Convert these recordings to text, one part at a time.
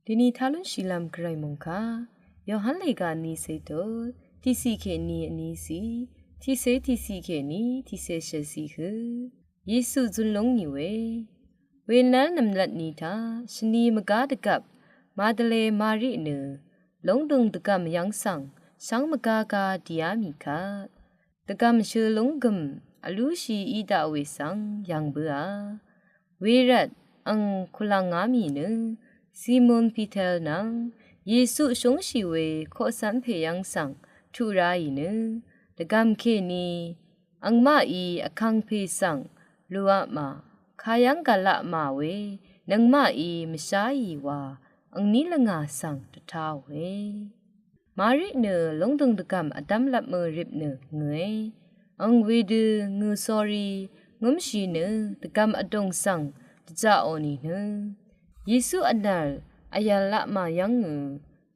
ဒီနီထားလွန်ရှိလမ်ဂရိုင်မုန်ခါယောဟန်လေကနီစေတိုတီစီခေနီအနီစီတီစေတီစီခေနီတီစေရှစီခယေစုဇွန်လုံးနီဝေနန်နမ်လတ်နီတာရှနီမကားတကပ်မာဒလေမာရီနလုံးတုံတကမ်ယန်းဆောင်ရှမ်းမကားကာဒီယာမီခတကမ်ရှေလုံးကမ်အလူရှိဤတာဝေဆောင်ယံဘွာဝေရတ်အန်ခူလာငါမီနစီမွန်ပီတယ်နံယေစုရှုံးရှိဝေခောစံဖေယန်းဆောင်ထူရာဤနတကမ်ခေနီအန်မဤအခန်းဖေဆောင်လူဝမာခါယံကလမဝေနငမဤမရှားဤဝါအန်နီလငါဆောင်တထားဝေမာရိနလုံးတုံတကမ်အတမ်လပ်မရစ်နငွေအန်ဝေဒငူဆော်ရီငုံရှိနတကမ်အတုံဆောင်တကြအော်နီနယေစုအနလ်အယလမယံ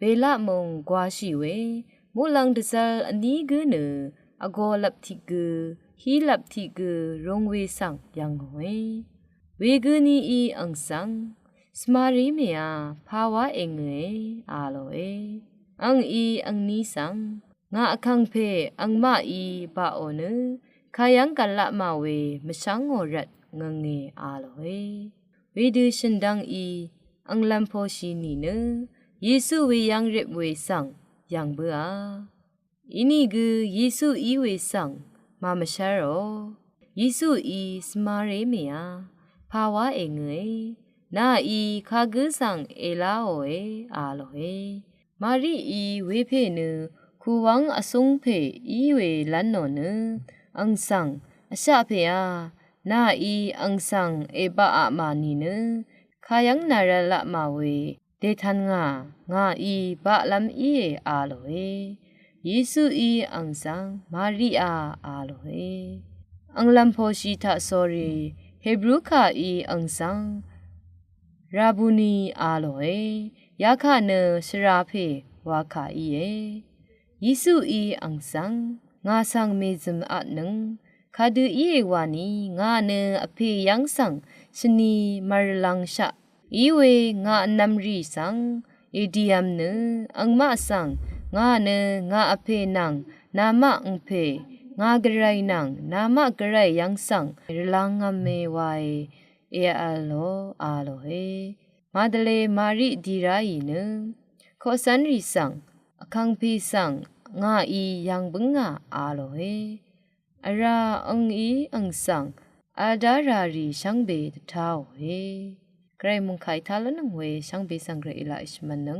ဘေလမုံကွာရှိဝေမူလန်တဇလအနီးကူနအဂောလပ်တိကူဟီလပ်တိကူရုံဝေဆောင်ယံဝေဝေကူနီဤအန်ဆန်စမာရီမီယာဖာဝါအင်ငေအာလိုအေအန်ဤအန်နီဆောင်ငါအခန်းဖေအန်မဤဘာအိုနခါယံကလမဝေမရှန်းငောရတ်ငငေအာလိုအေဝေဒရှင်ဒန်ဤအန်လမ်ဖိုရှိနီနယေစုဝေယံရစ်ဝေဆောင်ယံဘွာဤနီကူယေစုဤဝေဆောင်မမရှာရောယေစုဤစမာရေမီယာဖာဝါအငေနာဤခါကူးဆောင်အေလာဟောအေအာလိုဟေမာရိဤဝေဖေနခူဝံအစုံဖေဤဝေလန်နောနအန်ဆောင်အရှဖေယာနာဤအန်ဆောင်အေပါအမာနီနခါယံနာရလမဝေဒေထန်ငါဤဘာလမ်ဤအာလိုဟေယေစုဤအန်ဆောင်မာရိအာအာလိုဟေအန်လမ်ဖိုရှိတာဆောရီဟေဘရုခာဤအန်ဆောင်ရာဘူနီအာလိုဟေယခနရှရာဖေဝါခာဤယေစုဤအန်ဆောင်ငါဆောင်မေဇမ်အနံခါဒူဤဝါနီငါနအဖေယန်းဆောင်ရှနီမာလန်ရှာဤဝေငါနမ်ရီဆောင်အီဒီယမ်နအန်မဆောင်ငါငါအဖေနံနာမအန်ဖေငါဂရိုင်နံနာမဂရိုင်ယန်းဆောင်ရလငါမေဝိုင်အေအလောအာလိုဟေမာဒလေမာရိဒီရာယီနခောစန်ရီဆောင်အခန်းဖေဆောင်ငါဤယံဘငါအာလိုဟေအရာအန်ဤအန်ဆောင်အာဒါရာရီရှန်ဘေတထောဝေဂရိမုန်ခိုင်ထာလနငွေရှန်ဘေဆန်ဂရေအလာအရှမနံ